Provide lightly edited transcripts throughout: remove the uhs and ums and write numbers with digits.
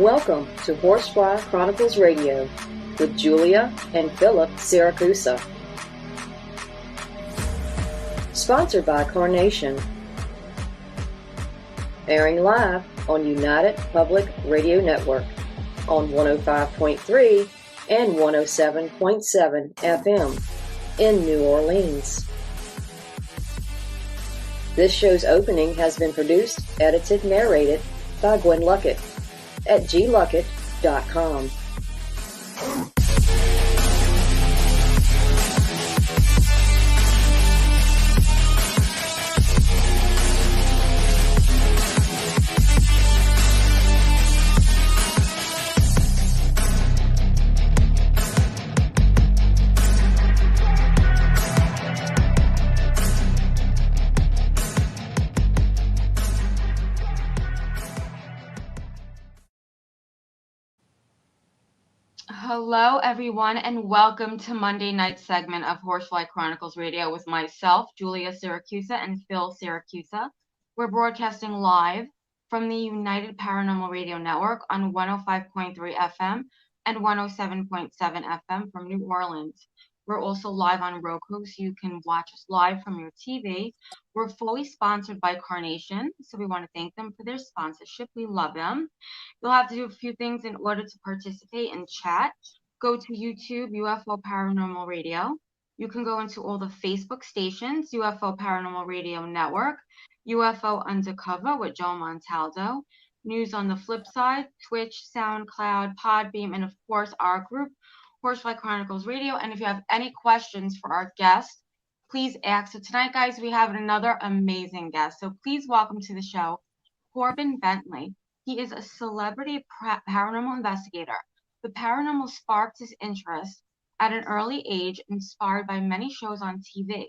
Welcome to Horsefly Chronicles Radio with Julia and Philip Siracusa. Sponsored by Carnation. Airing live on United Public Radio Network on 105.3 and 107.7 FM in New Orleans. This show's opening has been produced, edited, narrated by Gwen Luckett at gluckett.com. Hello, everyone, and welcome to Monday night segment of Horsefly Chronicles Radio with myself, Julia Siracusa, and Phil Siracusa. We're broadcasting live from the United Paranormal Radio Network on 105.3 FM and 107.7 FM from New Orleans. We're also live on Roku, so you can watch us live from your TV. We're fully sponsored by Carnation, so we want to thank them for their sponsorship. We love them. You'll have to do a few things in order to participate and chat. Go to YouTube, UFO Paranormal Radio. You can go into all the Facebook stations, UFO Paranormal Radio Network, UFO Undercover with Joe Montaldo, News on the Flip Side, Twitch, SoundCloud, Podbeam, and of course our group, Horsefly Chronicles Radio. And if you have any questions for our guest, please ask. So tonight, guys, we have another amazing guest. So please welcome to the show, Corbyn Bentley. He is a celebrity paranormal investigator. The paranormal sparked his interest at an early age, inspired by many shows on TV.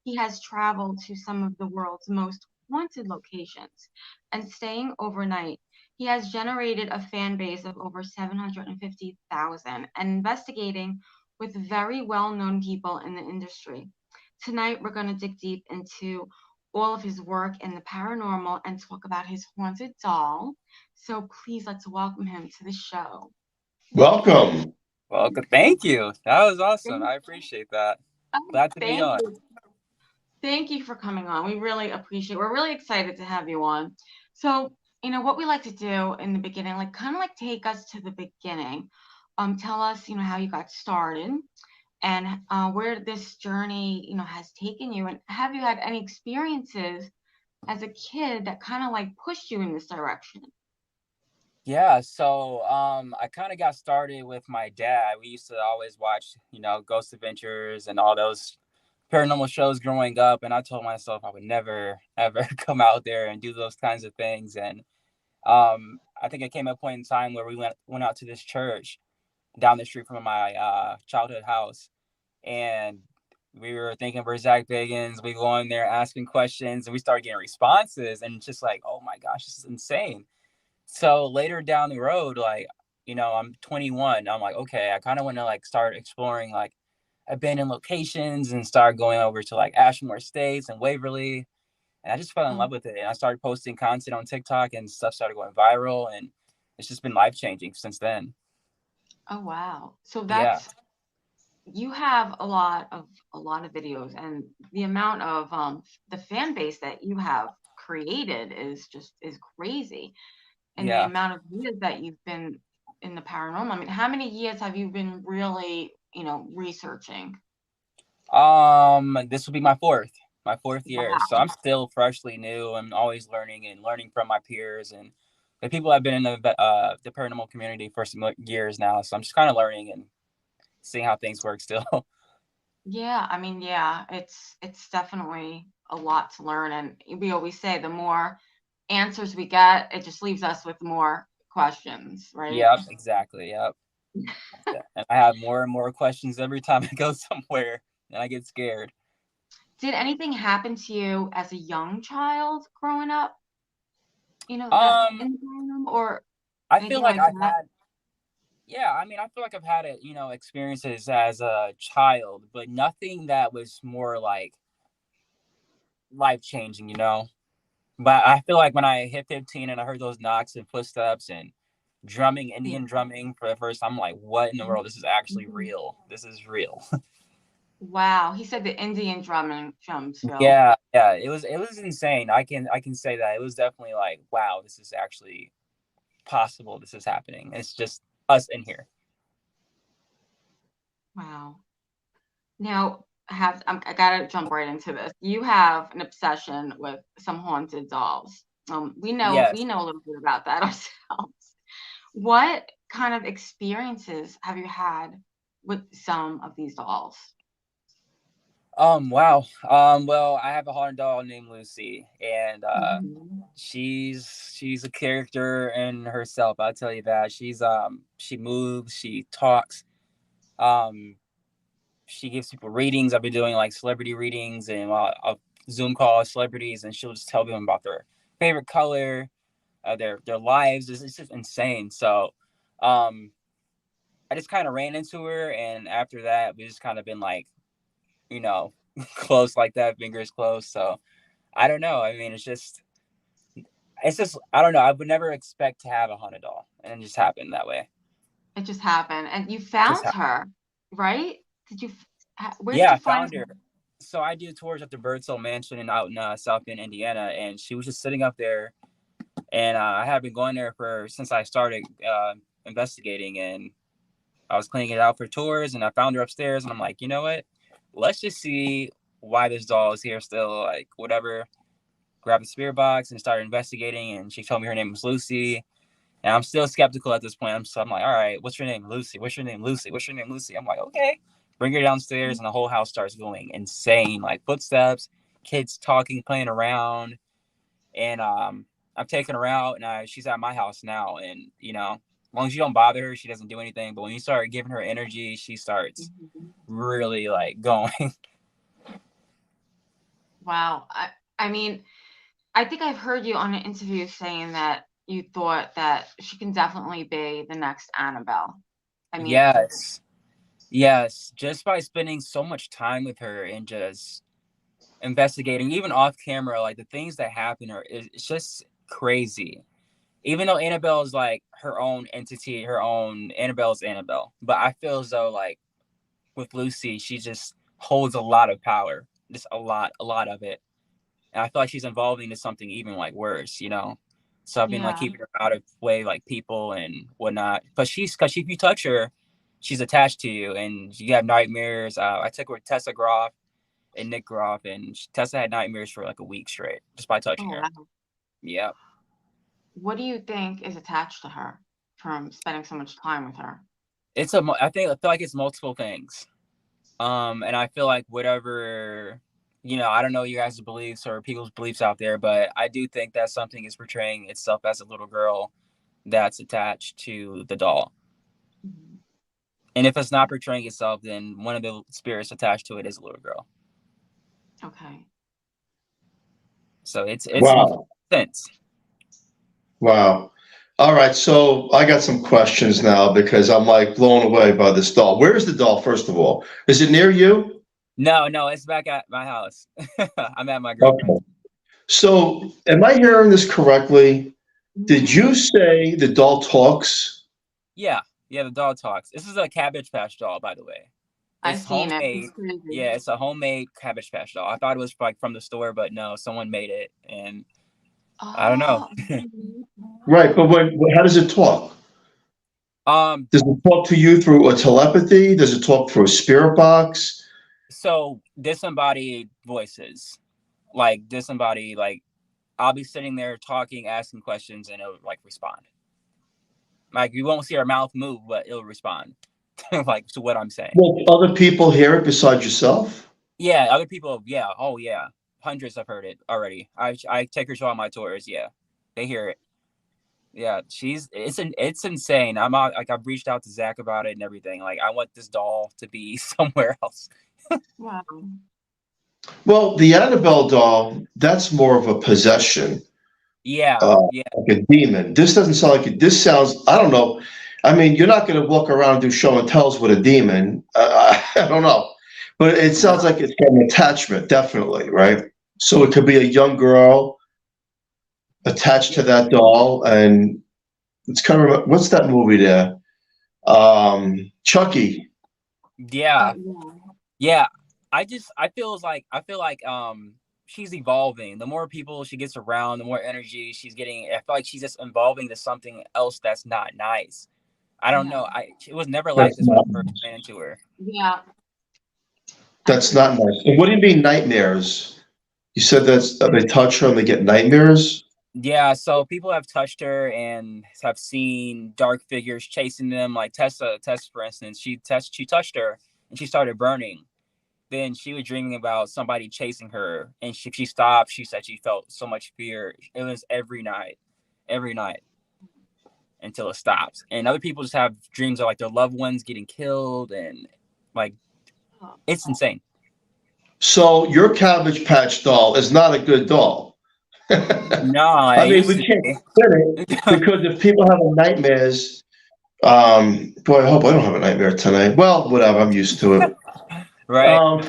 He has traveled to some of the world's most haunted locations and staying overnight. He has generated a fan base of over 750,000 and investigating with very well-known people in the industry. Tonight, we're going to dig deep into all of his work in the paranormal and talk about his haunted doll. So please, let's welcome him to the show. Welcome. Welcome. Thank you. That was awesome. I appreciate that. Glad to be on. Thank you for coming on. We really appreciate it. We're really excited to have you on. So, what we like to do in the beginning, take us to the beginning. Tell us, how you got started and where this journey, has taken you. And have you had any experiences as a kid that pushed you in this direction? Yeah, so I kind of got started with my dad. We used to always watch, Ghost Adventures and all those paranormal shows growing up. And I told myself I would never, ever come out there and do those kinds of things. And I think it came a point in time where we went out to this church down the street from my childhood house. And we were thinking we're Zach Bagans. We go in there asking questions and we started getting responses. And just like, oh my gosh, this is insane. So later down the road, I'm 21. I'm like, okay, I kind of want to start exploring abandoned locations and start going over to Ashmore Estates and Waverly. And I just fell in love with it. And I started posting content on TikTok and stuff started going viral. And it's just been life-changing since then. Oh, wow. So that's, you have a lot of videos, and the amount of the fan base that you have created is crazy. And the amount of years that you've been in the paranormal. I mean, how many years have you been really, researching? This will be my fourth year. Wow. So I'm still freshly new. I'm always learning from my peers and the people I've been in the paranormal community for some years now. So I'm just kind of learning and seeing how things work still. Yeah, I mean, it's definitely a lot to learn. And we always say the more answers we get, it just leaves us with more questions, right? Yep, exactly. Yep. And I have more and more questions every time I go somewhere, and I get scared. Did anything happen to you as a young child growing up? Or I feel like I've had. Yeah, I mean, I feel like I've had experiences as a child, but nothing that was more life-changing, But I feel like when I hit 15 and I heard those knocks and footsteps and drumming, Yeah. Indian drumming for the first time. I'm like, what in the world? This is actually real. This is real. Wow. He said the Indian drums, Phil. Yeah, it was insane. I can say that. It was definitely like, wow, this is actually possible. This is happening. It's just us in here. Wow. Now, I gotta jump right into this. You have an obsession with some haunted dolls. We know Yes. a little bit about that ourselves. What kind of experiences have you had with some of these dolls? Wow. Well, I have a haunted doll named Lucy, and she's a character in herself. I'll tell you that. She moves, she talks, she gives people readings. I've been doing like celebrity readings, and I'll Zoom call celebrities, and she'll just tell them about their favorite color, their lives. It's just insane. So, I just kind of ran into her, and after that, we just kind of been like, close like that, fingers closed. So I don't know. I mean, it's just I don't know. I would never expect to have a haunted doll, and it just happened that way. It just happened, and you found her, right? Where did you find her? So I do tours at the Birdsell Mansion out in South Bend, Indiana, and she was just sitting up there, and I have been going there since I started investigating, and I was cleaning it out for tours, and I found her upstairs, and I'm like, you know what? Let's just see why this doll is here still, like whatever. Grabbed the spirit box and started investigating, and she told me her name was Lucy, and I'm still skeptical at this point. So I'm like, all right, what's your name? Lucy. What's your name? Lucy. What's your name? Lucy. I'm like, okay. Bring her downstairs, and the whole house starts going insane, like footsteps, kids talking, playing around, and I'm taking her out, and she's at my house now, and as long as you don't bother her, she doesn't do anything. But when you start giving her energy, she starts really like going. Wow. I mean, I think I've heard you on an interview saying that you thought that she can definitely be the next Annabelle. I mean, yes. Just by spending so much time with her and just investigating, even off camera, like the things that happen, it's just crazy. Even though Annabelle is like her own entity, Annabelle's Annabelle. But I feel as though like with Lucy, she just holds a lot of power, just a lot of it. And I feel like she's evolving into something even like worse, So I've been like keeping her out of way, like people and whatnot. Because if you touch her, she's attached to you, and you have nightmares. I took her with Tessa Groff and Nick Groff, and Tessa had nightmares for like a week straight just by touching her. Wow. Yeah. What do you think is attached to her from spending so much time with her? I feel like it's multiple things. And I feel like whatever, I don't know you guys' beliefs or people's beliefs out there, but I do think that something is portraying itself as a little girl that's attached to the doll. Mm-hmm. And if it's not portraying itself, then one of the spirits attached to it is a little girl. Okay. So it's wow. Sense. Wow. All right. So I got some questions now because I'm like blown away by this doll. Where's the doll, first of all? Is it near you? No, it's back at my house. I'm at my girlfriend. Okay. So am I hearing this correctly? Did you say the doll talks? Yeah, the doll talks. This is a Cabbage Patch doll, by the way. I've seen it. Yeah, it's a homemade Cabbage Patch doll. I thought it was like from the store, but no, someone made it, and I don't know. Right, but how does it talk? Does it talk to you through a telepathy? Does it talk through a spirit box? So disembodied voices, like I'll be sitting there talking, asking questions, and it'll like respond. Like you won't see our mouth move, but it'll respond, like to what I'm saying. Well, other people hear it besides yourself? Yeah, other people. Yeah, oh yeah, hundreds have heard it already. I take her to all my tours. Yeah, they hear it. Yeah, it's insane. I've reached out to Zach about it and everything. Like I want this doll to be somewhere else. Wow. Well, the Annabelle doll, that's more of a possession. Yeah. Like a demon. This doesn't sound like it. This sounds, I don't know. I mean, you're not going to walk around and do show and tells with a demon. I don't know. But it sounds like it's got an attachment, definitely, right? So it could be a young girl attached to that doll, and it's kind of, what's that movie there? Chucky. Yeah. Yeah. I feel like she's evolving. The more people she gets around, the more energy she's getting. I feel like she's just evolving to something else that's not nice. I don't know. It was never like this when I first ran into her. Yeah. That's not nice. And what do you mean nightmares? You said that they touch her and they get nightmares? Yeah, so people have touched her and have seen dark figures chasing them. Like Tessa, for instance, she touched her and she started burning. Then she was dreaming about somebody chasing her, and she stopped. She said she felt so much fear. It was every night until it stops. And other people just have dreams of like their loved ones getting killed, and like it's insane. So your Cabbage Patch doll is not a good doll. No, I mean, we can't consider it because if people have nightmares, boy, I hope I don't have a nightmare tonight. Well, whatever, I'm used to it. Right.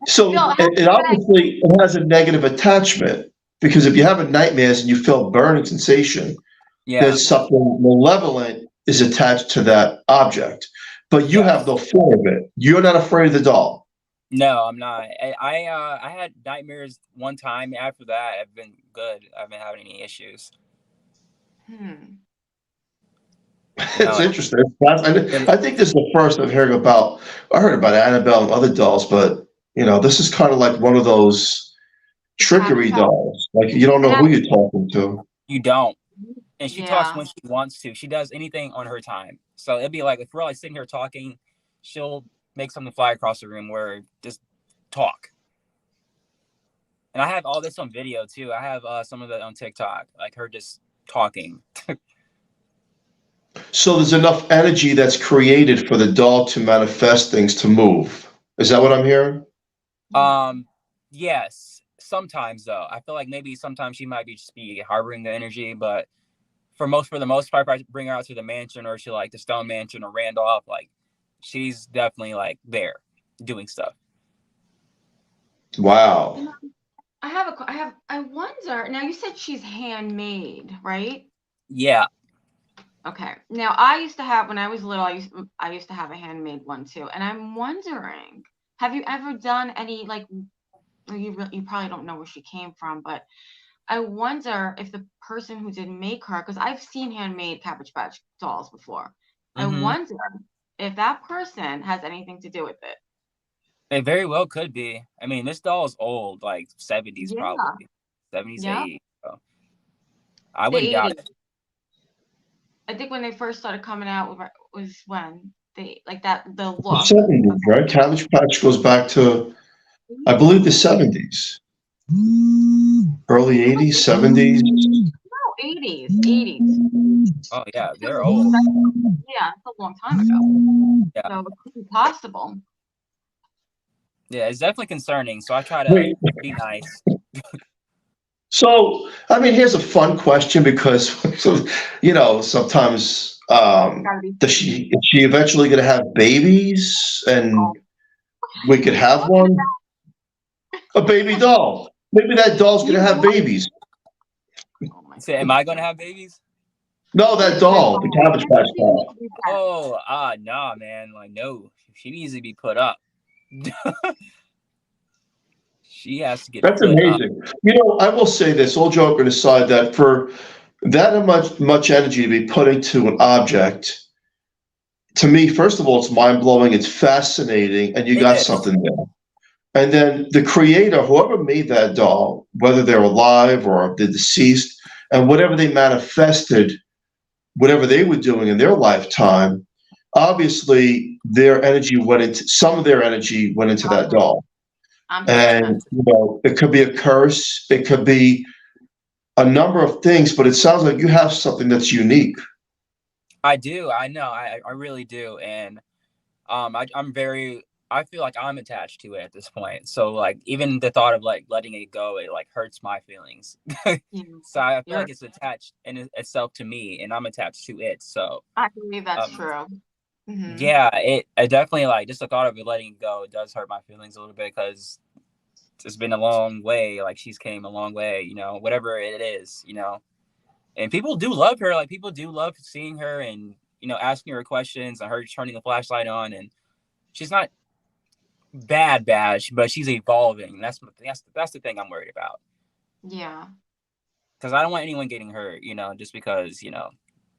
So it obviously it has a negative attachment because if you have a nightmares and you feel burning sensation, there's something malevolent is attached to that object. But you have no fear of it. You're not afraid of the doll. No, I'm not. I had nightmares one time. After that, I've been good. I haven't had any issues. It's interesting. I think this is the first I've heard about. I heard about Annabelle and other dolls, but this is kind of like one of those trickery dolls. Like you don't know who you're talking to. You don't. And she talks when she wants to. She does anything on her time. So it'd be like if we're like sitting here talking, she'll make something fly across the room where just talk. And I have all this on video too. I have some of it on TikTok, like her just talking. So there's enough energy that's created for the doll to manifest things to move. Is that what I'm hearing? Yes. Sometimes though, I feel like maybe sometimes she might just be harboring the energy, but for the most part, if I bring her out to the mansion or she like the Stone Mansion or Randolph, like she's definitely like there doing stuff. Wow. I wonder. Now you said she's handmade, right? Yeah. Okay. Now I used to have when I was little. I used to have a handmade one too, and I'm wondering, have you ever done any like? You probably don't know where she came from, but I wonder if the person who did make her, because I've seen handmade Cabbage Patch dolls before. I wonder if that person has anything to do with it. It very well could be. I mean, this doll is old, like 70s probably. 70s, 80s. So I wouldn't doubt it. I think when they first started coming out was when they like that the look. The 70s, right? Cabbage Patch goes back to, I believe, the 70s. Early 80s, 70s. No, 80s. Oh yeah, they're old. Yeah, it's a long time ago. Yeah. So it could be possible. Yeah, it's definitely concerning. So I try to be nice. So, I mean, here's a fun question because, sometimes is she eventually going to have babies and we could have one? A baby doll. Maybe that doll's going to have babies. So, am I going to have babies? No, that doll, the Cabbage Patch doll. Oh, nah, man. Like, no. She needs to be put up. She has to get. That's amazing. I will say this, all joking aside, that for that much energy to be put into an object, to me, first of all, it's mind-blowing, it's fascinating, and you got something there. And then the creator, whoever made that doll, whether they're alive or they're deceased, and whatever they manifested, whatever they were doing in their lifetime, obviously some of their energy went into that doll. And it could be a curse, it could be a number of things, but it sounds like you have something that's unique. I do. I know. I really do. And I feel like I'm attached to it at this point. So like even the thought of like letting it go, it like hurts my feelings. So I feel like it's attached in itself to me and I'm attached to it. So I believe that's true. Mm-hmm. Yeah, I definitely like just the thought of it letting it go. It does hurt my feelings a little bit because it's been a long way. Like she's came a long way, whatever it is, And people do love her. Like, people do love seeing her and, you know, asking her questions and her turning the flashlight on. And she's not bad, but she's evolving. That's the thing I'm worried about. Yeah. Because I don't want anyone getting hurt, you know, just because, you know,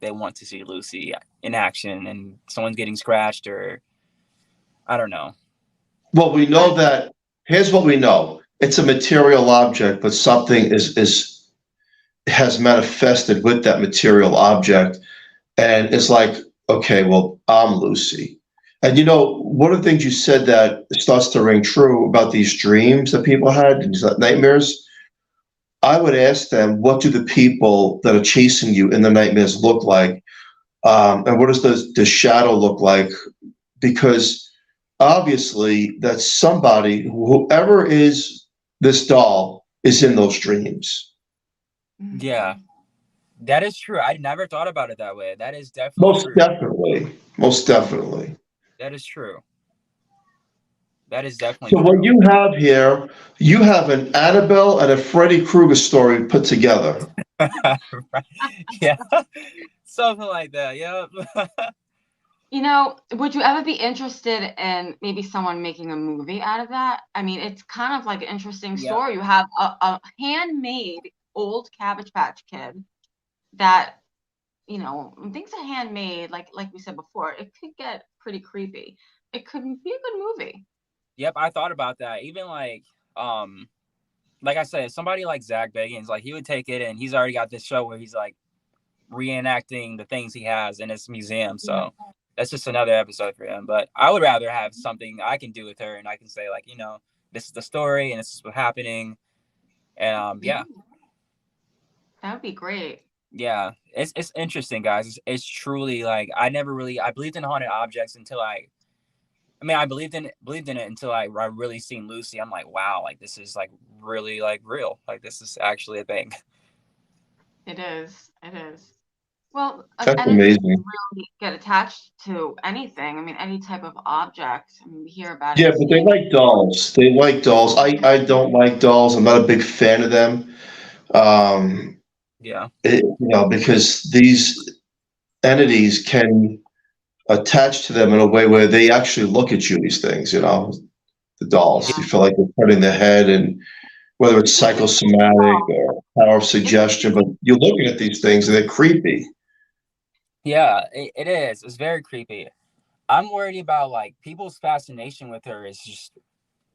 they want to see Lucy in action and someone's getting scratched, or I don't know. Well, we know that, here's what we know. It's a material object, but something has manifested with that material object. And it's like, okay, well, I'm Lucy. And you know, one of the things you said that starts to ring true about these dreams that people had, these nightmares, I would ask them, what do the people that are chasing you in the nightmares look like? And what does the shadow look like? Because obviously that's somebody, whoever is this doll, is in those dreams. Yeah, that is true. I never thought about it that way. That is definitely Most true. definitely. Most definitely. That is true. That is definitely So true. what you have here, you have an Annabelle and a Freddy Krueger story put together. Right. Yeah, something like that. Yep. You know, would you ever be interested in maybe someone making a movie out of that? I mean, it's kind of like an interesting Yeah. story. You have a handmade old Cabbage Patch Kid that, you know, when things are handmade, like we said before, it could get pretty creepy. It could be a good movie. Yep, I thought about that. Even like I said, somebody like Zach Bagans, like, he would take it, and he's already got this show where he's like reenacting the things he has in his museum. So that's just another episode for him. But I would rather have something I can do with her, and I can say, like, you know, this is the story and this is what's happening. And yeah. That would be great. Yeah, it's interesting, guys. It's truly, like, I believed in haunted objects until I believed in it until I really seen Lucy. I'm like, wow, like, this is like really like real. Like, this is actually a thing. It is. It is. Well, That's energy amazing. can really get attached to anything. I mean, any type of object. I mean, we hear about Yeah, it. but they like dolls. They like dolls. I don't like dolls. I'm not a big fan of them. Yeah. You know, because these entities can attach to them in a way where they actually look at you, these things, you know, the dolls. Yeah. You feel like they're turning their head, and whether it's psychosomatic or power of suggestion, but you're looking at these things and they're creepy. Yeah, it is. It's very creepy. I'm worried about, like, people's fascination with her is just,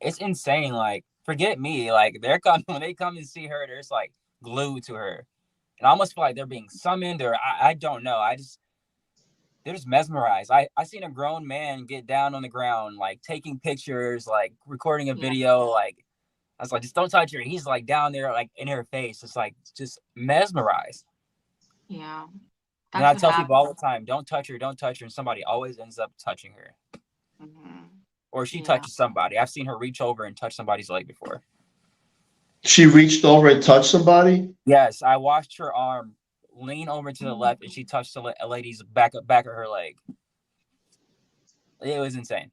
it's insane. Like, forget me. Like, when they come and see her, they're just like glued to her. And I almost feel like they're being summoned, or I don't know. They're just mesmerized. I seen a grown man get down on the ground, like, taking pictures, like, recording a video. Like, I was like, just don't touch her. He's like down there, like, in her face. It's like, just mesmerized. Yeah. And I tell people all the time, don't touch her, and somebody always ends up touching her. Mm-hmm. Or she touches somebody. I've seen her reach over and touch somebody's leg before. She reached over and touched somebody? Yes, I watched her arm lean over to the left, and she touched a lady's back of her leg. It was insane.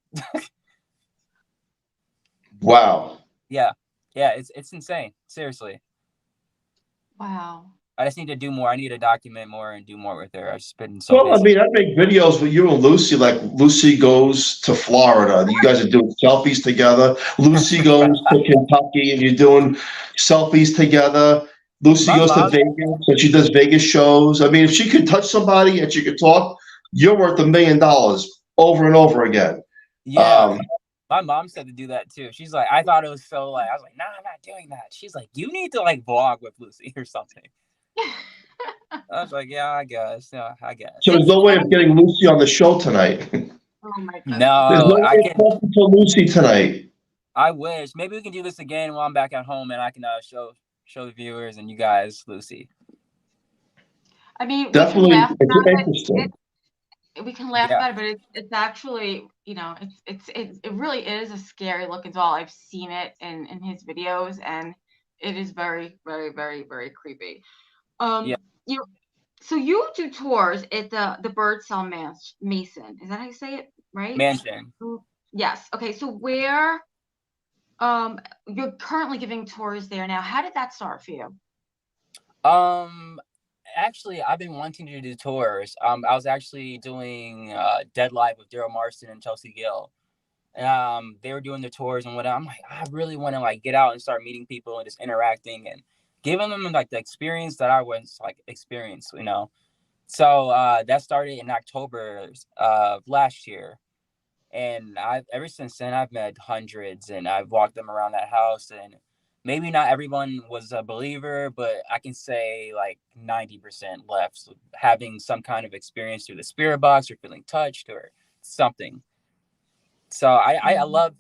Wow. Yeah, it's insane. Seriously. Wow. I just need to do more. I need to document more and do more with her. I've just been so busy. I mean, I make videos with you and Lucy, like Lucy goes to Florida. You guys are doing selfies together. Lucy goes to Kentucky and you're doing selfies together. Lucy goes to Vegas and she does Vegas shows. I mean, if she could touch somebody and she could talk, you're worth $1 million over and over again. Yeah. My mom said to do that too. She's like, I thought it was so, like, I was like, no, I'm not doing that. She's like, you need to, like, vlog with Lucy or something. I was like, yeah, I guess. Yeah, I guess. So there's no way of getting Lucy on the show tonight. Oh my God. No, There's no way of talking to Lucy tonight. I wish. Maybe we can do this again while I'm back at home, and I can show the viewers and you guys Lucy. I mean, definitely, it's interesting. We can laugh about it, but it's actually, you know, it really is a scary looking doll. I've seen it in his videos, and it is very, very, very, very creepy. So you do tours at the Bird Cell Mason. Is that how you say it, right? Mansion. Yes. Okay. So where you're currently giving tours there now. How did that start for you? Actually, I've been wanting to do tours. I was actually doing Dead Live with Daryl Marston and Chelsea Gill. They were doing the tours and whatnot. I'm like, I really want to like get out and start meeting people and just interacting and giving them like the experience that I was like experienced, you know. So that started in October of last year. And ever since then, I've met hundreds and I've walked them around that house. And maybe not everyone was a believer, but I can say like 90% left having some kind of experience through the spirit box or feeling touched or something. So I love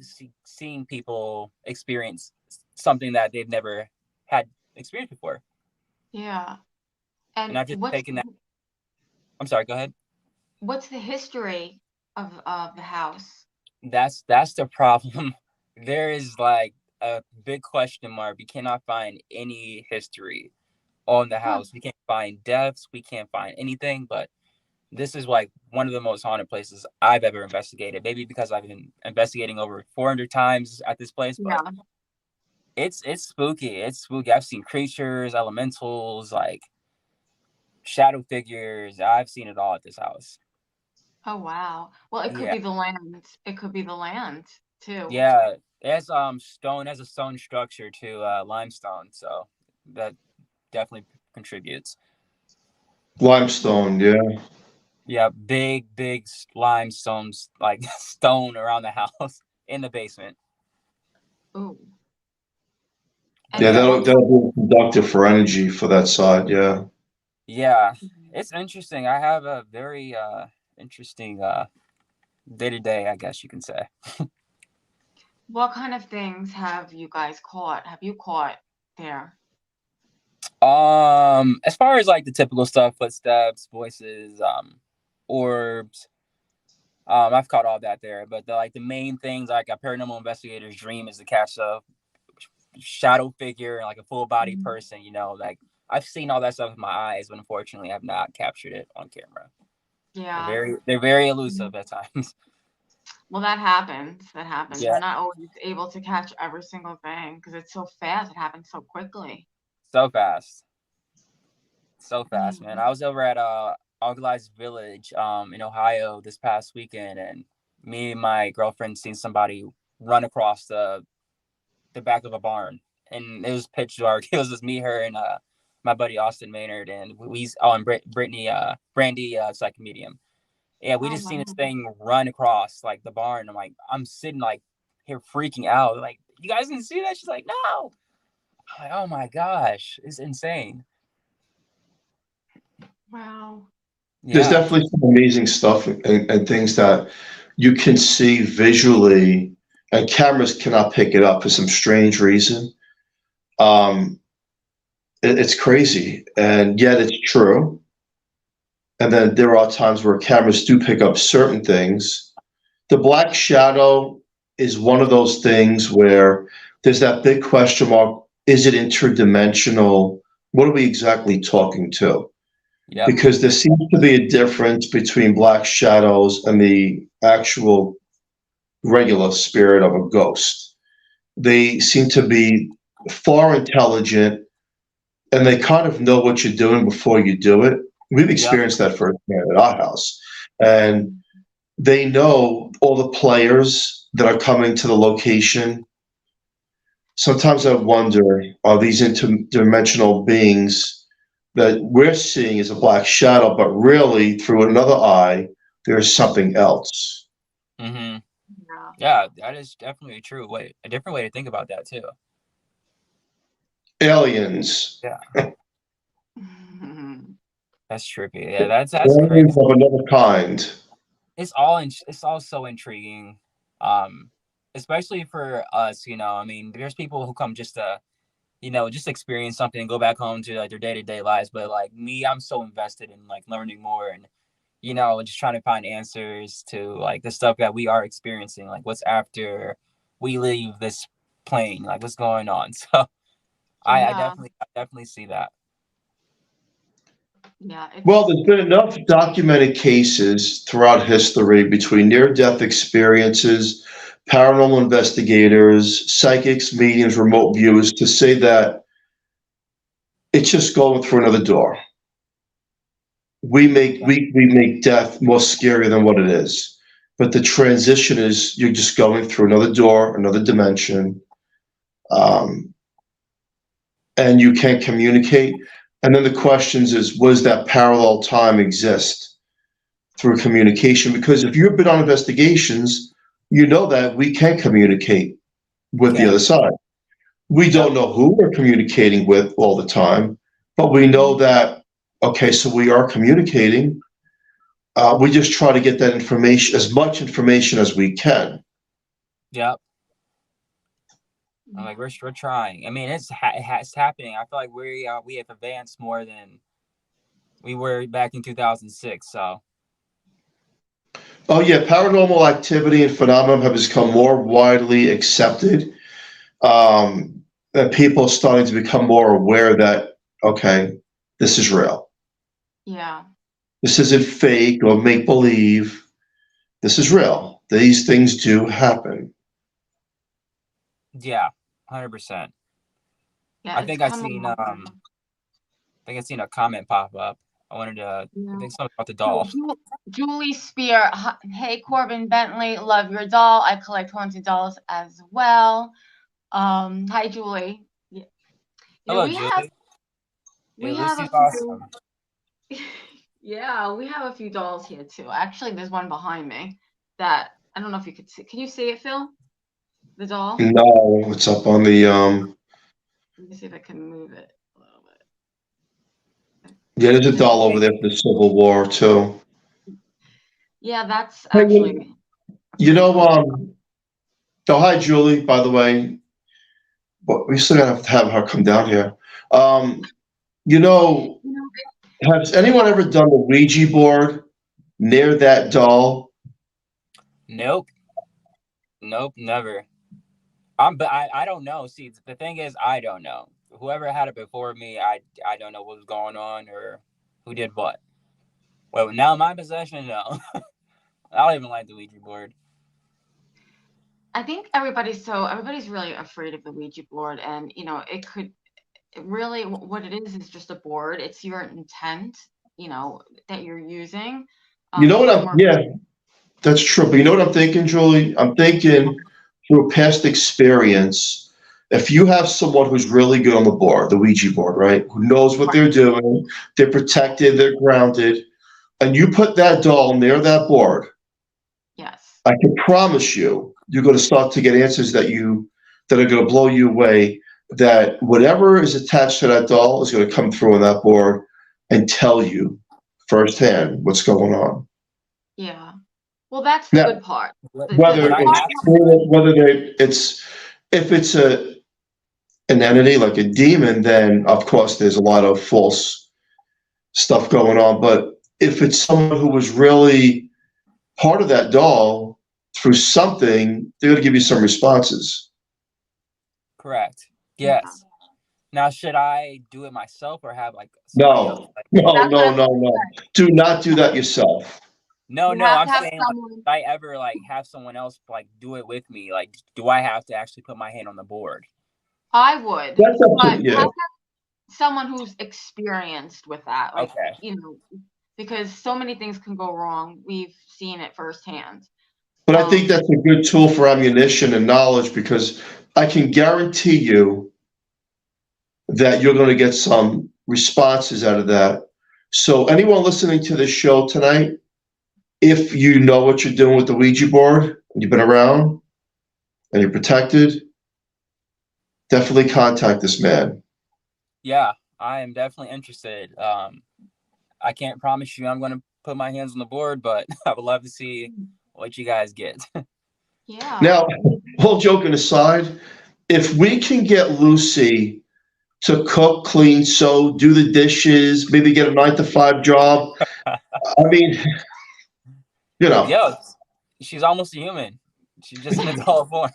seeing people experience something that they've never had experienced before. Yeah. And I've just taken that. I'm sorry, go ahead. What's the history of the house? That's the problem. There is like a big question mark. We cannot find any history on the house. We can't find deaths. We can't find anything. But this is like one of the most haunted places I've ever investigated. Maybe because I've been investigating over 400 times at this place. But yeah. It's spooky. It's spooky. I've seen creatures, elementals, like shadow figures. I've seen it all at this house. Oh wow. Well, it could be the land. It could be the land too. Yeah, it's stone as a stone structure to limestone, so that definitely contributes. Limestone, yeah. Yeah, big limestones, like stone around the house in the basement. Ooh. Yeah, that'll be conductive for energy for that side, yeah. Yeah, it's interesting. I have a very interesting day-to-day, I guess you can say. What kind of things have you guys caught? Have you caught there? As far as like the typical stuff, footsteps, voices, orbs, I've caught all that there. But the main things, like a paranormal investigator's dream, is to catch a shadow figure, like a full body person. You know, like I've seen all that stuff with my eyes, but unfortunately, I've not captured it on camera. Yeah, they're very elusive at times. Well, that happens. Yeah. We're not always able to catch every single thing because it's so fast. It happens so quickly. So fast, man. I was over at Ogilvy's Village in Ohio this past weekend, and me and my girlfriend seen somebody run across the back of a barn, and it was pitch dark. It was just me, her, and my buddy Austin Maynard, and and Brittany Brandy, psychic medium. Yeah, we just seen this thing run across like the barn. I'm sitting like here freaking out. Like, you guys can see that? She's like, no. I'm like, oh my gosh, it's insane. Wow. Yeah. There's definitely some amazing stuff and things that you can see visually, and cameras cannot pick it up for some strange reason. It's crazy, and yet it's true. And then there are times where cameras do pick up certain things. The black shadow is one of those things where there's that big question mark. Is it interdimensional? What are we exactly talking to? Yep. Because there seems to be a difference between black shadows and the actual regular spirit of a ghost. They seem to be far intelligent, and they kind of know what you're doing before you do it. We've experienced that firsthand at our house. And they know all the players that are coming to the location. Sometimes I wonder, are these interdimensional beings that we're seeing as a black shadow, but really through another eye, there's something else? Mm-hmm. Yeah, that is definitely a different way to think about that too. Aliens. Yeah. That's trippy. Yeah, that's crazy. Of another kind. It's all so intriguing, especially for us. You know, I mean, there's people who come just to, just experience something and go back home to like their day-to-day lives. But like me, I'm so invested in like learning more and, just trying to find answers to like the stuff that we are experiencing, like what's after we leave this plane, like what's going on. So I definitely see that. Yeah. Well, there's been enough documented cases throughout history between near-death experiences, paranormal investigators, psychics, mediums, remote viewers to say that it's just going through another door. we make death more scary than what it is. But the transition is you're just going through another door, another dimension, and you can't communicate. And then the questions is, was that parallel time exist through communication? Because if you've been on investigations, you know that we can communicate with the other side. We don't know who we're communicating with all the time, but we know that, okay, so we are communicating. We just try to get that information, as much information as we can. Yep. Like we're trying. I mean, it's happening. I feel like we have advanced more than we were back in 2006. So. Oh yeah, paranormal activity and phenomena have become more widely accepted. That people are starting to become more aware that, okay, this is real. Yeah. This isn't fake or make believe. This is real. These things do happen. Yeah, 100%. Yeah, I think I seen a comment pop up. I wanted to. Yeah. I think something about the doll. Julie Spear. Hey, Corbyn Bentley, love your doll. I collect haunted dolls as well. Hi, Julie. Yeah. Hello, Julie. We have a few, awesome. Yeah, we have a few dolls here too. Actually, there's one behind me that I don't know if you could see. Can you see it, Phil? The doll? No, it's up on the Let me see if I can move it a little bit. Yeah, there's a doll over there for the Civil War too. Yeah, that's actually. You know, oh hi Julie, by the way. But we still gotta have her come down here. You know, has anyone ever done the Ouija board near that doll? Nope, never. But I don't know. See, the thing is, I don't know. Whoever had it before me, I don't know what was going on or who did what. Well, now in my possession, no. I don't even like the Ouija board. I think everybody's really afraid of the Ouija board, and really what it is just a board. It's your intent, that you're using. Yeah, that's true. But you know what I'm thinking, Julie? I'm thinking through past experience, if you have someone who's really good on the board, the Ouija board, right, who knows what they're doing, they're protected, they're grounded, and you put that doll near that board, yes, I can promise you, you're going to start to get answers that are going to blow you away. That whatever is attached to that doll is going to come through on that board and tell you firsthand what's going on. Yeah. Well, that's the good part. If it's an entity like a demon, then of course there's a lot of false stuff going on. But if it's someone who was really part of that doll through something, they're going to give you some responses. Correct. Yes. Now, should I do it myself or have No. Do not do that yourself. No, I'm saying if I ever have someone else do it with me, do I have to actually put my hand on the board? I would. That's up to you. Someone who's experienced with that, okay. Because so many things can go wrong. We've seen it firsthand. But I think that's a good tool for ammunition and knowledge, because I can guarantee you that you're going to get some responses out of that. So anyone listening to this show tonight, if you know what you're doing with the Ouija board, and you've been around, and you're protected, definitely contact this man. Yeah, I am definitely interested. I can't promise you I'm going to put my hands on the board, but I would love to see what you guys get. Yeah. Now, whole joking aside, if we can get Lucy to cook, clean, sew, do the dishes, maybe get a 9-to-5 job, I mean, Yo, she's almost a human. She's just in a doll form.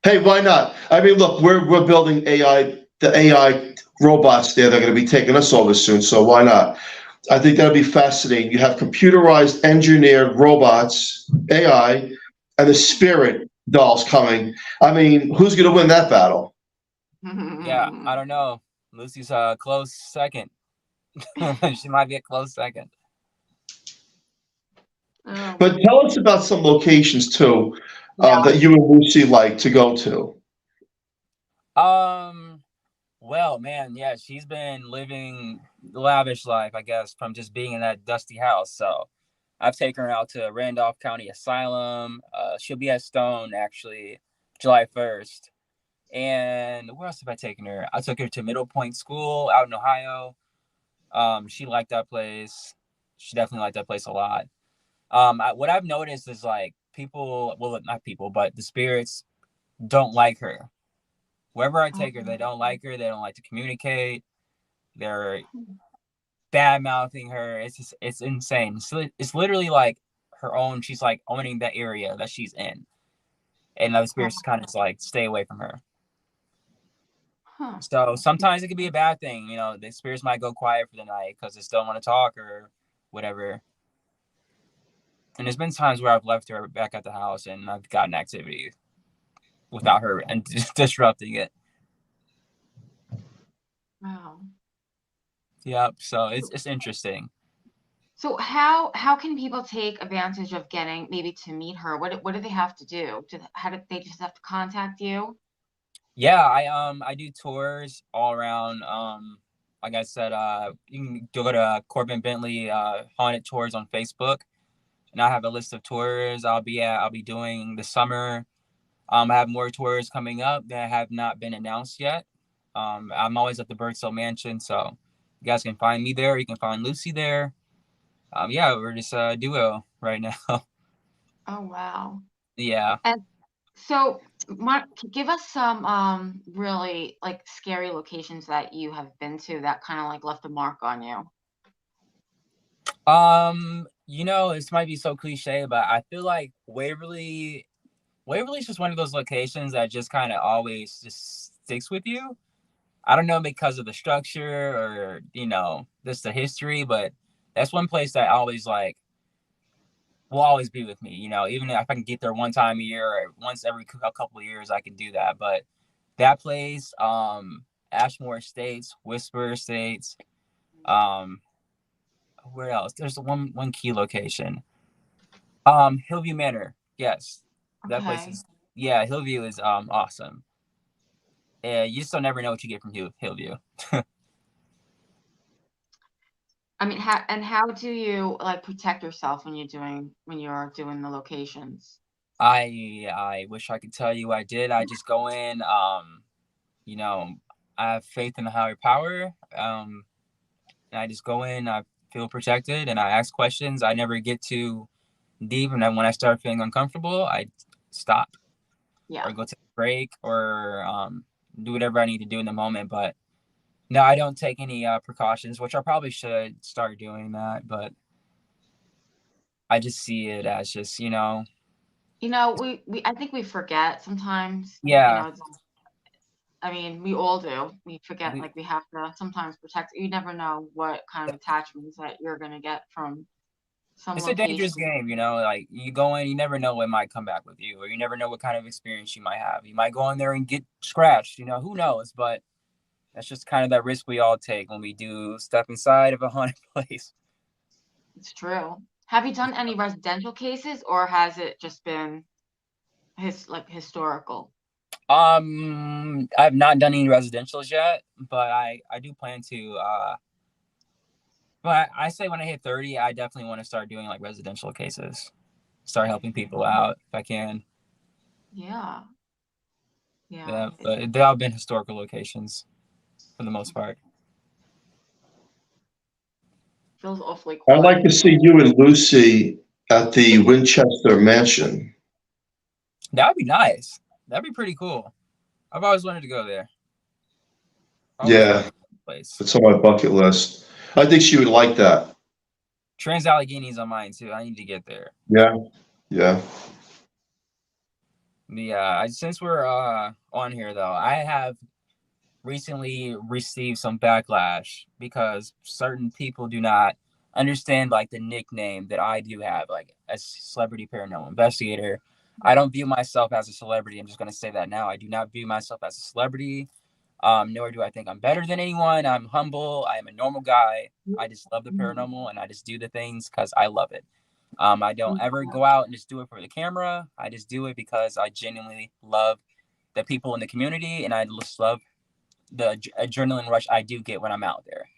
Hey, why not? I mean, look, we're building the AI robots there. They're going to be taking us over soon, so why not? I think that'll be fascinating. You have computerized, engineered robots, AI, and the spirit dolls coming. I mean, who's going to win that battle? Yeah, I don't know. Lucy's a close second. She might be a close second. But tell us about some locations too, Yeah. that you and Lucy like to go to. Well, man, yeah, she's been living the lavish life, I guess, from just being in that dusty house. So I've taken her out to Randolph County Asylum. She'll be at Stone, actually, July 1st. And where else have I taken her? I took her to Middle Point School out in Ohio. She liked that place. She definitely liked that place a lot. What I've noticed is like people, well, not people, but the spirits don't like her. Wherever I take her, they don't like her. They don't like to communicate. They're bad mouthing her. It's insane. It's literally like her own. She's like owning that area that she's in, and the spirits kind of like stay away from her. So sometimes it could be a bad thing. You know, the spirits might go quiet for the night because they still want to talk or whatever. And there's been times where I've left her back at the house and I've gotten activity without her and disrupting it. Wow. Yep. So it's interesting. So how can people take advantage of getting maybe to meet her? What do they have to do? How do they just have to contact you? Yeah, I do tours all around. Like I said, you can go to Corbyn Bentley Haunted Tours on Facebook, and I have a list of tours I'll be doing this summer. I have more tours coming up that have not been announced yet. I'm always at the Birdsell Mansion, so you guys can find me there. You can find Lucy there. Yeah, we're just a duo right now. Oh, wow. Yeah. And so give us some really like scary locations that you have been to that kind of like left a mark on you. You know, this might be so cliche, but I feel like Waverly's just one of those locations that just kind of always just sticks with you. I don't know, because of the structure or, you know, just the history, but that's one place that always like will always be with me. You know, even if I can get there one time a year or once every couple of years, I can do that. But that place, Ashmore Estates, Whisper Estates, where else? There's one key location. Hillview Manor. Yes. That place Okay. is, yeah, Hillview is awesome. Yeah, you just don't never know what you get from Hillview. I mean, how do you like protect yourself when you're doing the locations? I wish I could tell you I did. I just go in, you know, I have faith in the higher power. And I just go in, I feel protected, and I ask questions. I never get too deep, and then when I start feeling uncomfortable, I stop. Yeah. Or go take a break or do whatever I need to do in the moment. But no, I don't take any precautions, which I probably should start doing that. But I just see it as just, you know. You know, we I think we forget sometimes. Yeah. I mean, we all do. We forget, like, we have to sometimes protect. You never know what kind of attachments that you're going to get from some It's a location. dangerous game, you know, like you go in, you never know what might come back with you, or you never know what kind of experience you might have. You might go in there and get scratched, you know, who knows? But that's just kind of that risk we all take when we do step inside of a haunted place. It's true. Have you done any residential cases, or has it just been historical? I've not done any residentials yet, but I do plan to. But I say when I hit 30, I definitely want to start doing like residential cases, start helping people out if I can. Yeah. Yeah, but they've all been historical locations for the most part. Feels awfully quiet. I'd like to see you and Lucy at the Winchester Mansion. That would be nice. That'd be pretty cool. I've always wanted to go there. Yeah, it's on my bucket list. I think she would like that. Trans-Allegheny is on mine too. I need to get there. Yeah, yeah. Yeah, since we're on here though, I have recently received some backlash because certain people do not understand like the nickname that I do have, like as celebrity paranormal investigator. I don't view myself as a celebrity. I'm just going to say that now. I do not view myself as a celebrity. Nor do I think I'm better than anyone. I'm humble. I am a normal guy. I just love the paranormal, and I just do the things because I love it. I don't ever go out and just do it for the camera. I just do it because I genuinely love the people in the community, and I just love the adrenaline rush I do get when I'm out there.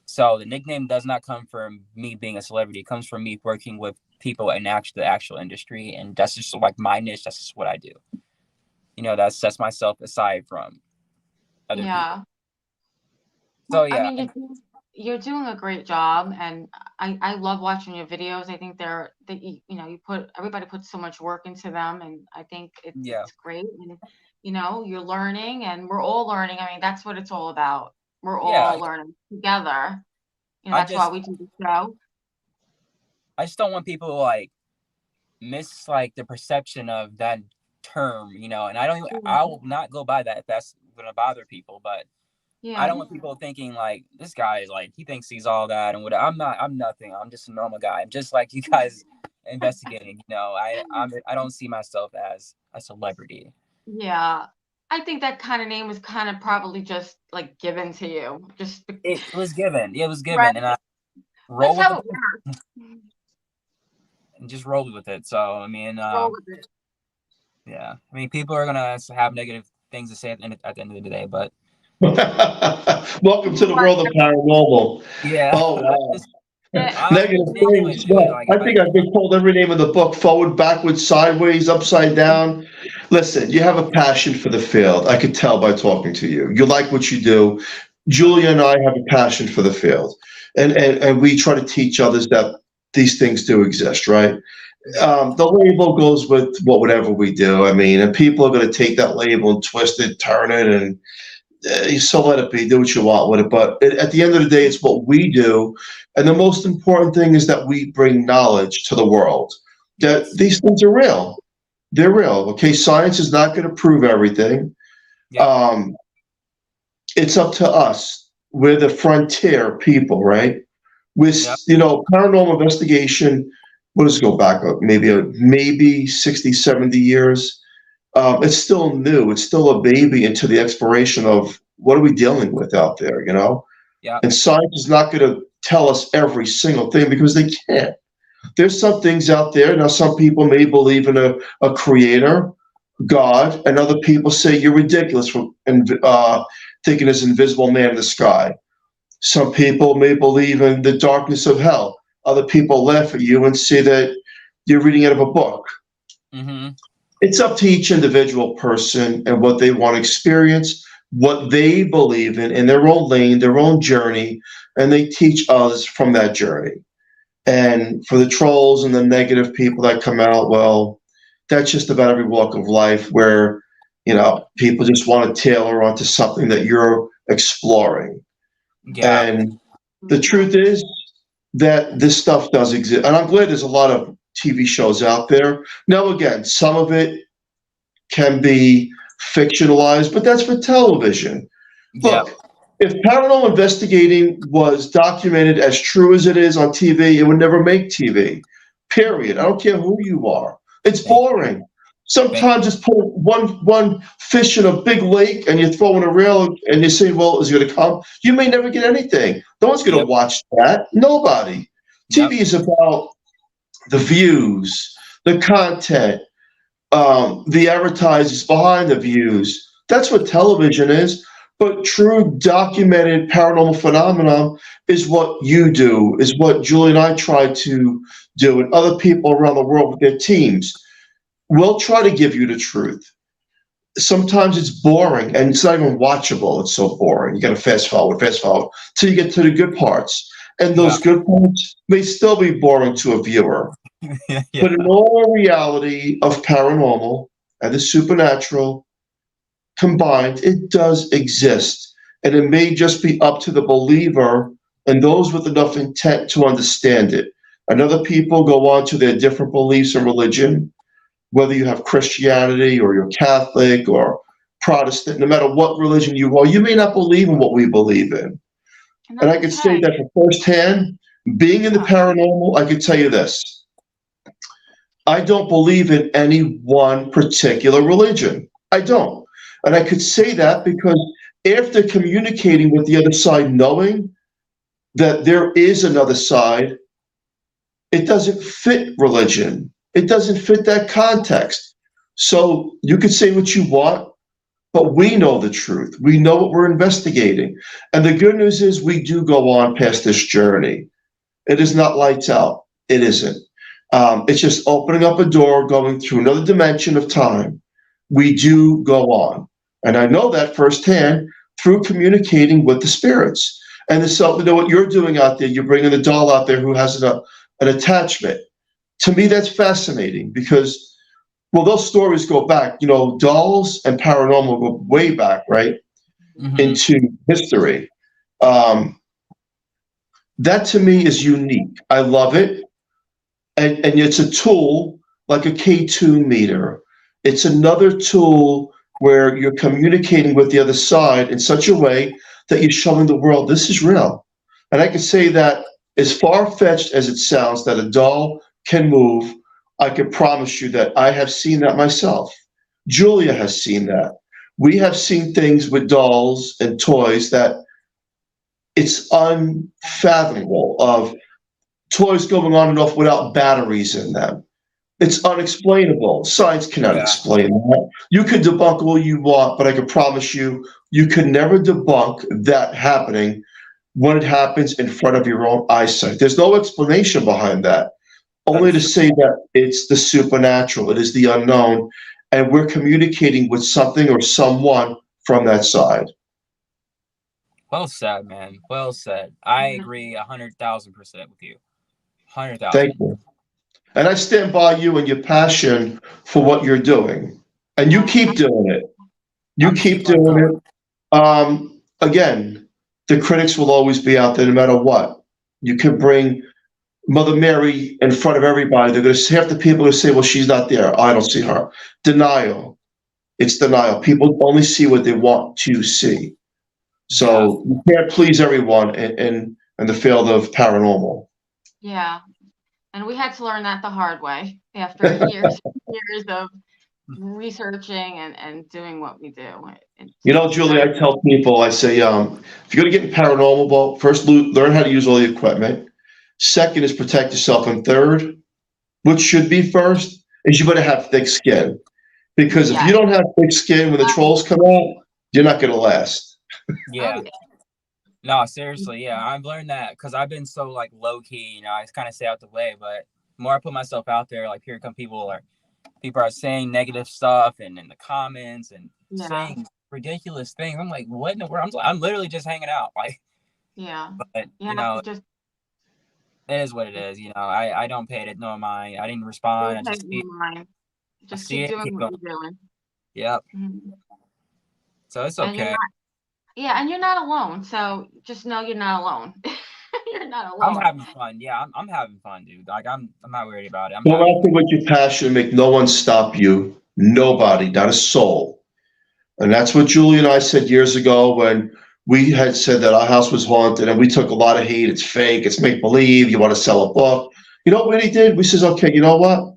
So the nickname does not come from me being a celebrity. It comes from me working with people in the actual industry, and that's just like my niche. That's just what I do. You know, that sets myself aside from other people. So yeah, I mean, you're doing a great job, and I love watching your videos. I think everybody puts so much work into them, and I think it's great. And you're learning, and we're all learning. I mean, that's what it's all about. We're all learning together. That's why we do the show. I just don't want people to like miss like the perception of that term, and I will not go by that if that's gonna bother people, but I don't want people thinking like this guy is like he thinks he's all that and whatever. I'm nothing. I'm just a normal guy. I'm just like you guys investigating. I don't see myself as a celebrity. Yeah, I think that kind of name was kind of probably just like given to you. It was given. It was given, right. And I rolled with it. And just rolled with it. So I mean, roll with it. Yeah, I mean, people are gonna have negative things to say at the end of the day, but. Welcome to the world of paranormal. Yeah. Oh, wow. Yeah. Negative things. Well, I think I've been told every name of the book: forward, backwards, sideways, upside down. Listen, you have a passion for the field. I could tell by talking to you. You like what you do. Julia and I have a passion for the field, and we try to teach others that these things do exist, right? The label goes with whatever we do. I mean, and people are going to take that label and twist it, turn it, and so let it be. Do what you want with it. But at the end of the day, it's what we do. And the most important thing is that we bring knowledge to the world, that these things are real. They're real. Okay. Science is not going to prove everything. Yeah. It's up to us. We're the frontier people, right? With, paranormal investigation, what does it go back up? Maybe 60, 70 years. It's still new. It's still a baby into the exploration of what are we dealing with out there, Yeah. And science is not going to tell us every single thing because they can't. There's some things out there. Now, some people may believe in a creator, God, and other people say you're ridiculous for thinking there's an invisible man in the sky. Some people may believe in the darkness of hell. Other people laugh at you and say that you're reading out of a book. Mm-hmm. It's up to each individual person and what they want to experience, what they believe in their own lane, their own journey, and they teach others from that journey. And for the trolls and the negative people that come out, well, that's just about every walk of life where, people just want to tailor onto something that you're exploring. Yeah. And the truth is that this stuff does exist. And I'm glad there's a lot of TV shows out there. Now, again, some of it can be fictionalized, but that's for television. Look, if paranormal investigating was documented as true as it is on TV, it would never make TV, period. I don't care who you are. It's boring. Sometimes just put one fish in a big lake and you throw in a reel and you say, well, is it going to come? You may never get anything. No one's going to watch that. Nobody. TV is about the views, the content, the advertisers behind the views. That's what television is. But true documented paranormal phenomenon is what you do, is what Julie and I try to do, and other people around the world with their teams. We'll try to give you the truth. Sometimes it's boring and it's not even watchable. It's so boring. You got to fast forward till you get to the good parts. And those good parts may still be boring to a viewer. But in all reality of paranormal and the supernatural combined, it does exist. And it may just be up to the believer and those with enough intent to understand it. And other people go on to their different beliefs and religion, whether you have Christianity or you're Catholic or Protestant, no matter what religion you are, you may not believe in what we believe in. And I can say that for firsthand, being in the paranormal, I can tell you this. I don't believe in any one particular religion. I don't. And I could say that because after communicating with the other side, knowing that there is another side, it doesn't fit religion. It doesn't fit that context. So you could say what you want, but we know the truth. We know what we're investigating. And the good news is we do go on past this journey. It is not lights out. It isn't. It's just opening up a door, going through another dimension of time. We do go on. And I know that firsthand through communicating with the spirits. And so, you know what you're doing out there, you're bringing a doll out there who has an attachment. To me, that's fascinating because, well, those stories go back, you know, dolls and paranormal go way back, right? Into history. That to me is unique. I love it. And it's a tool like a K2 meter. It's another tool where you're communicating with the other side in such a way that you're showing the world this is real. And I can say that as far-fetched as it sounds that a doll can move, I can promise you that I have seen that myself. Julia has seen that. We have seen things with dolls and toys that it's unfathomable, of toys going on and off without batteries in them. It's unexplainable. Science cannot explain that. You can debunk all you want, but I can promise you, you can never debunk that happening when it happens in front of your own eyesight. There's no explanation behind that. Only to say that it's the supernatural, it is the unknown, and we're communicating with something or someone from that side. Well said, man. Well said. I agree 100,000% with you. 100,000. Thank you. And I stand by you and your passion for what you're doing. And you keep doing it. You keep doing it. Again, the critics will always be out there no matter what. You can bring Mother Mary in front of everybody. They're going to half the people are going to say, well, she's not there. I don't see her. Denial. It's denial. People only see what they want to see. So you can't please everyone in the field of paranormal. Yeah. And we had to learn that the hard way after years of researching and doing what we do. You know, Julie, I tell people, I say, if you're going to get in paranormal, well, first learn how to use all the equipment. Second is protect yourself. And third, what should be first, is you better have thick skin. Because if you don't have thick skin when the trolls come out, you're not going to last. Yeah. No, seriously, yeah. I've learned that because I've been so like low key, you know, I kind of stay out the way. But the more I put myself out there, like here come people are saying negative stuff and in the comments and saying ridiculous things. I'm like, what in the world? I'm literally just hanging out. Like, but you know, it is what it is. You know, I don't pay it no mind. I didn't respond. I just keep doing what you're doing. Yep. So it's okay. And you're not alone. So just know you're not alone. You're not alone. I'm having fun. Yeah, I'm having fun, dude. Like I'm not worried about it. Go after what your passion, make no one stop you. Nobody, not a soul. And that's what Julie and I said years ago when we had said that our house was haunted, and we took a lot of heat. It's fake. It's make believe. You want to sell a book. You know what he did? We says, okay, you know what?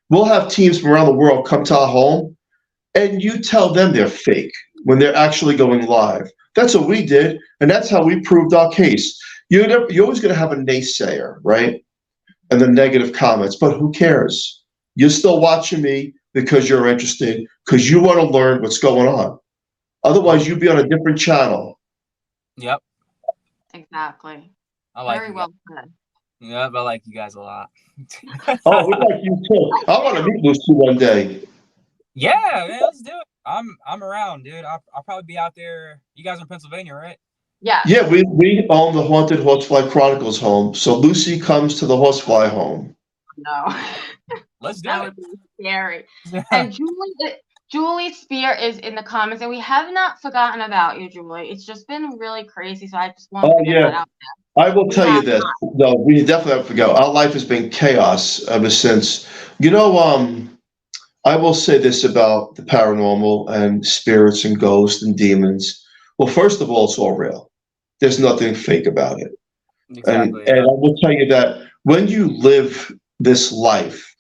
We'll have teams from around the world come to our home, and you tell them they're fake when they're actually going live. That's what we did, and that's how we proved our case. You're always going to have a naysayer, right? And the negative comments, but who cares? You're still watching me because you're interested, because you want to learn what's going on. Otherwise, you'd be on a different channel. Yep. Exactly. Very well said. Yep, I like you guys a lot. Oh, we like you too. I want to meet Lucy one day. Yeah, man, let's do it. I'm around, dude. I'll probably be out there. You guys are in Pennsylvania, right? Yeah. Yeah, we own the Haunted Horsefly Chronicles home. So Lucy comes to the Horsefly home. No. Let's do that it. Would be scary. And Julie Spear is in the comments, and we have not forgotten about you, Julie. It's just been really crazy, so I just wanted to get that out there. I will tell you this. No, we definitely have to forget. Our life has been chaos ever since. You know, I will say this about the paranormal and spirits and ghosts and demons. Well, first of all, it's all real. There's nothing fake about it. Exactly. And I will tell you that when you live this life,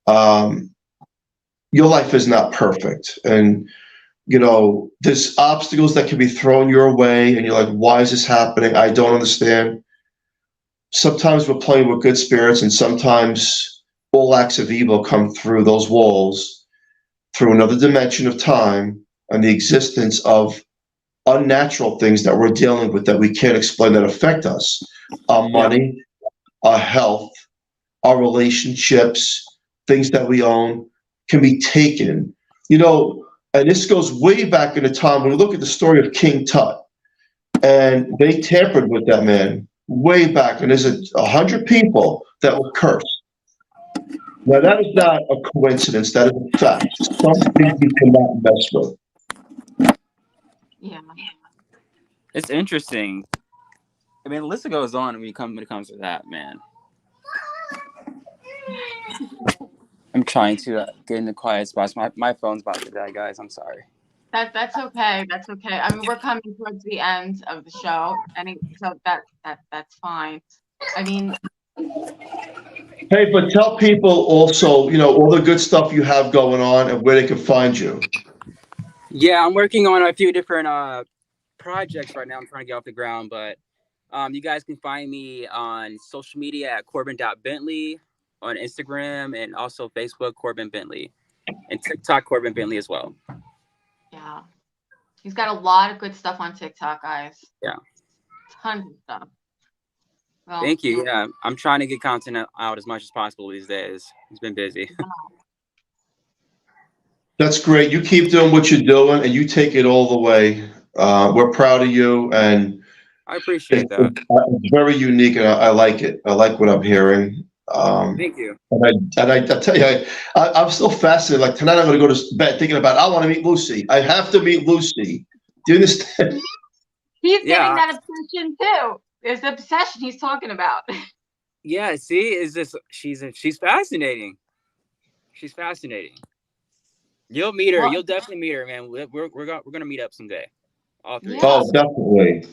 your life is not perfect. And there's obstacles that can be thrown your way, and you're like, why is this happening? I don't understand. Sometimes we're playing with good spirits, and sometimes all acts of evil come through those walls, through another dimension of time, and the existence of unnatural things that we're dealing with that we can't explain that affect us. Our money, our health, our relationships, things that we own can be taken. And this goes way back in the time when we look at the story of King Tut, and they tampered with that man way back, and there's 100 people that were cursed. Now that is not a coincidence, that is a fact. Something you cannot mess with. Yeah. It's interesting. I mean, the list goes on when it comes to that, man. I'm trying to get in the quiet spots. My phone's about to die, guys. I'm sorry. That's okay. That's okay. I mean, we're coming towards the end of the show, and so that's fine. I mean, Hey, but tell people also, all the good stuff you have going on and where they can find you. Yeah, I'm working on a few different projects right now. I'm trying to get off the ground, but you guys can find me on social media at Corbyn.Bentley, on Instagram, and also Facebook, Corbyn Bentley, and TikTok, Corbyn Bentley as well. yeah, he's got a lot of good stuff on TikTok, guys. Yeah. Tons of stuff. Well, Thank you. Yeah, I'm trying to get content out as much as possible these days. It's been busy. That's great. You keep doing what you're doing, and you take it all the way. We're proud of you, and I appreciate that. It's very unique, and I like it. I like what I'm hearing. Thank you. And I tell you, I'm still fascinated. Like tonight, I'm going to go to bed thinking about, I want to meet Lucy. I have to meet Lucy. Do you understand? He's getting that obsession too. There's the obsession he's talking about. Yeah, see, she's fascinating. She's fascinating. You'll meet her. Well, You'll definitely meet her, man. We're gonna meet up someday. All three. Yeah. Oh, definitely.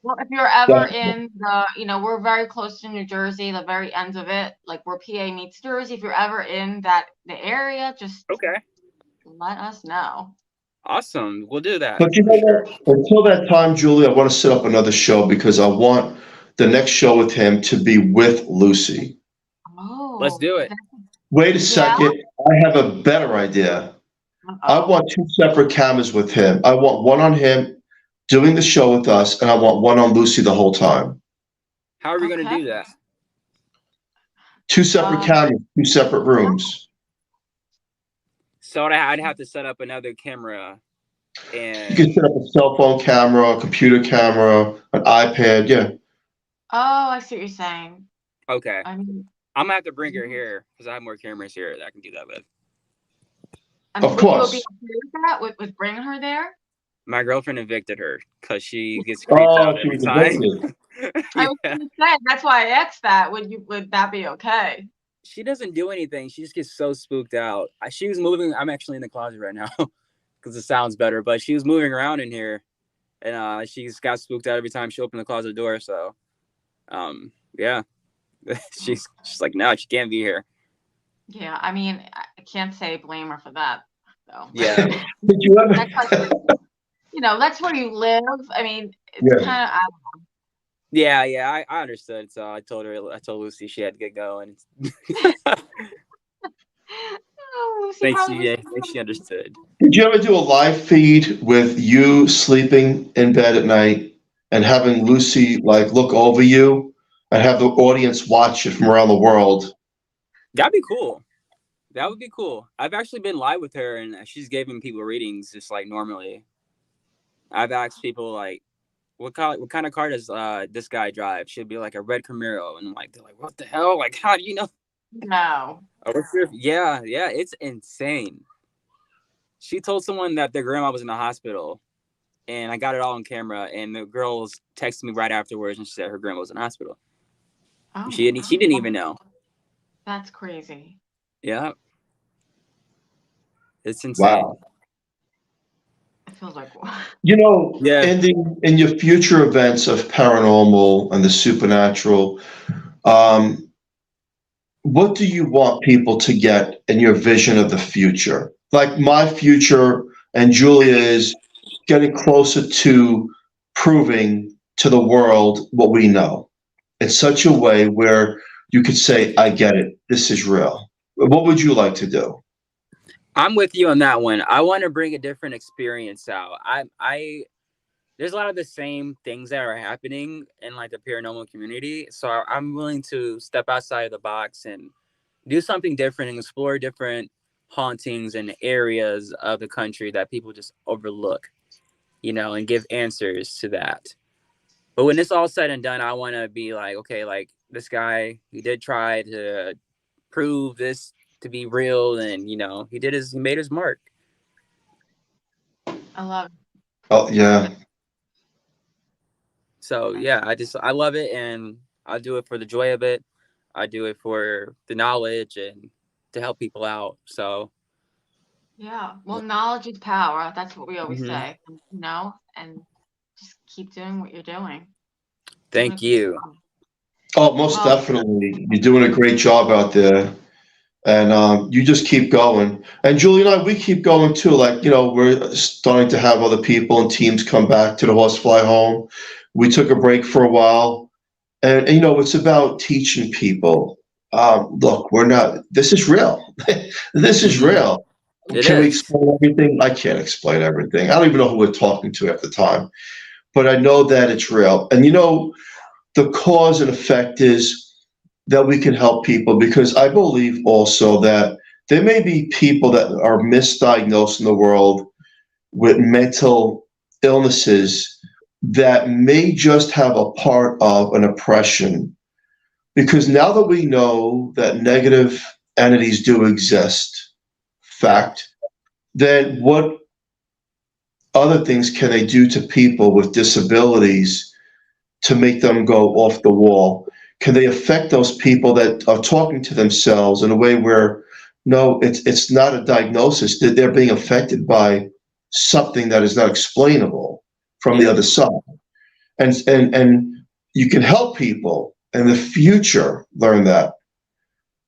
Well, if you're ever in the, we're very close to New Jersey, the very end of it, like where PA meets Jersey. If you're ever in the area, just let us know. Awesome. We'll do that. But until that time, Julie, I want to set up another show because I want the next show with him to be with Lucy. Oh. Let's do it. Wait a second. I have a better idea. I want 2 separate cameras with him. I want one on him doing the show with us, and I want one on Lucy the whole time. How are we going to do that? 2 separate cameras, 2 separate rooms. So I'd have to set up another camera. And you can set up a cell phone camera, a computer camera, an iPad. Yeah. Oh, I see what you're saying. Okay. I mean, I'm gonna have to bring her here because I have more cameras here that I can do that with. Of course. Will be okay with that, with bringing her there? My girlfriend evicted her because she gets creeped out every time. I was going to say, that's why I asked that. Would that be okay? She doesn't do anything. She just gets so spooked out. She was moving. I'm actually in the closet right now because it sounds better. But she was moving around in here, and she just got spooked out every time she opened the closet door. So, yeah, she's like, no, she can't be here. Yeah, I mean, I can't say blame her for that, though. Yeah. Did you ever? That's where you live. I mean, it's kind of. Yeah, I understood. So I told Lucy she had to get going. Thanks, she understood. Did you ever do a live feed with you sleeping in bed at night and having Lucy look over you and have the audience watch it from around the world? That'd be cool. That would be cool. I've actually been live with her, and she's giving people readings just like normally. I've asked people what kind of car does this guy drive? She'd be like a red Camaro, and they're like, what the hell? Like, how do you know? No. Yeah, it's insane. She told someone that their grandma was in the hospital, and I got it all on camera. And the girls texted me right afterwards, and she said her grandma was in the hospital. Oh, she didn't even know. That's crazy. Yeah, it's insane. Wow. It feels like in your future events of paranormal and the supernatural, what do you want people to get in your vision of the future? Like my future, and Julia is getting closer to proving to the world what we know in such a way where you could say, I get it, this is real. What would you like to do? I'm with you on that one. I want to bring a different experience out. There's a lot of the same things that are happening in like the paranormal community. So I'm willing to step outside of the box and do something different and explore different hauntings and areas of the country that people just overlook, and give answers to that. But when it's all said and done, I want to be like, okay, like this guy, he did try to prove this to be real, and he made his mark. I love it. Oh, yeah. So yeah, I love it, and I do it for the joy of it. I do it for the knowledge and to help people out. So Yeah. Well, knowledge is power. That's what we always Mhm. say, and just keep doing what you're doing. Thank you. Oh, most definitely. You're doing a great job out there. And you just keep going. And Julie and I, we keep going too. Like, we're starting to have other people and teams come back to the Horsefly home. We took a break for a while. And it's about teaching people. Look, this is real. This is real. Can we explain everything? I can't explain everything. I don't even know who we're talking to at the time. But I know that it's real. And the cause and effect is that we can help people, because I believe also that there may be people that are misdiagnosed in the world with mental illnesses that may just have a part of an oppression. Because now that we know that negative entities do exist, fact, then what other things can they do to people with disabilities to make them go off the wall? Can they affect those people that are talking to themselves in a way where, no, it's not a diagnosis, that they're being affected by something that is not explainable from the other side. And you can help people in the future learn that,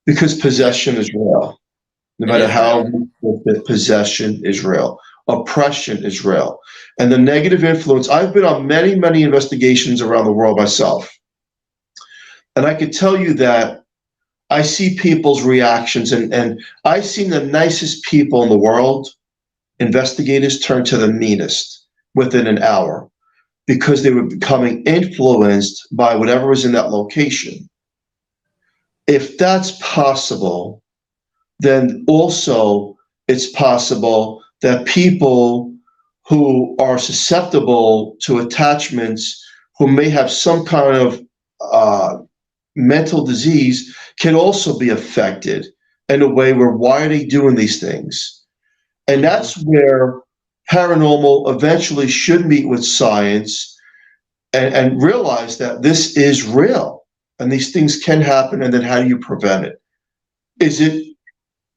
because possession is real. No matter how possession is real. Oppression is real. And the negative influence, I've been on many, many investigations around the world myself. And I could tell you that I see people's reactions, and I've seen the nicest people in the world, investigators, turn to the meanest within an hour, because they were becoming influenced by whatever was in that location. If that's possible, then also it's possible that people who are susceptible to attachments, who may have some kind of mental disease, can also be affected in a way where, why are they doing these things? And that's where paranormal eventually should meet with science and realize that this is real and these things can happen, and then how do you prevent it? Is it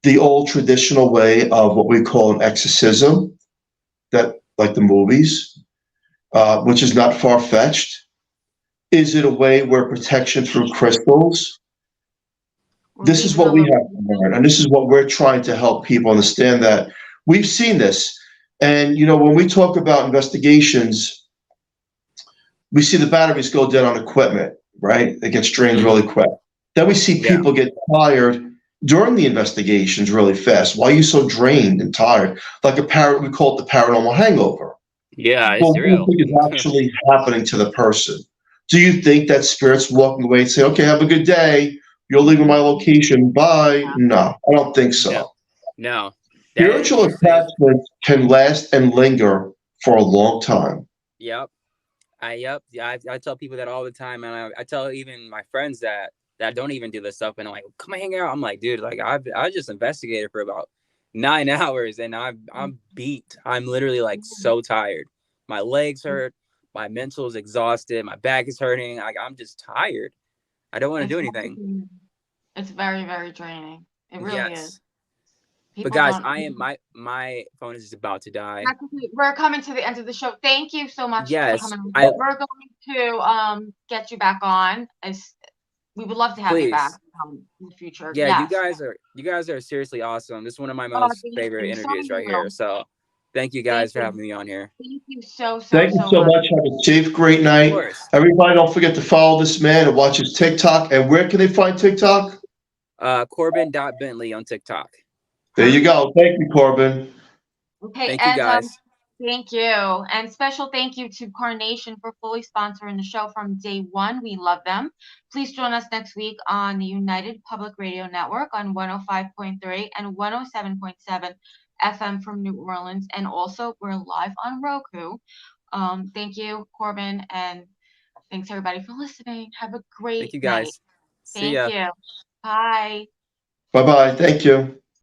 the old traditional way of what we call an exorcism, that like the movies, which is not far-fetched? Is it a way where protection through crystals? This is what we have to learn, and this is what we're trying to help people understand, that we've seen this. And when we talk about investigations, we see the batteries go dead on equipment, right? It gets drained really quick. Then we see people get tired during the investigations really fast. Why are you so drained and tired? Like we call it the paranormal hangover. Yeah, it's real. What do you think is actually happening to the person? Do you think that spirit's walking away and say, okay, have a good day, you're leaving my location, bye? No, I don't think so. No. Spiritual attachments can last and linger for a long time. Yep. I tell people that all the time, and I tell even my friends that don't even do this stuff, and I'm like, come hang out. I'm like, dude, like I just investigated for about 9 hours, and I'm beat. I'm literally like so tired. My legs hurt. My mental is exhausted. My back is hurting. I'm just tired. I don't want to do anything. It's very, very draining. It really is. But guys, my phone is about to die. We're coming to the end of the show. Thank you so much for coming. We're going to get you back on. We would love to have you back in the future. Yeah, yes. You guys are seriously awesome. This is one of my most favorite interviews right here. So Thank you guys for you. having me on here. Thank you so Thank you so much. Have a safe, great Of night. course. Everybody, don't forget to follow this man and watch his TikTok. And where can they find TikTok? Corbyn.Bentley on TikTok. There you go. Thank you, Corbyn. Okay, Thank you guys. Thank you. And special thank you to Carnation for fully sponsoring the show from day one. We love them. Please join us next week on the United Public Radio Network on 105.3 and 107.7 FM from New Orleans. And also, we're live on Roku. Thank you, Corbyn, and thanks everybody for listening. Have a great Thank you guys. night. See ya. Thank you. Bye. Bye-bye. Thank you.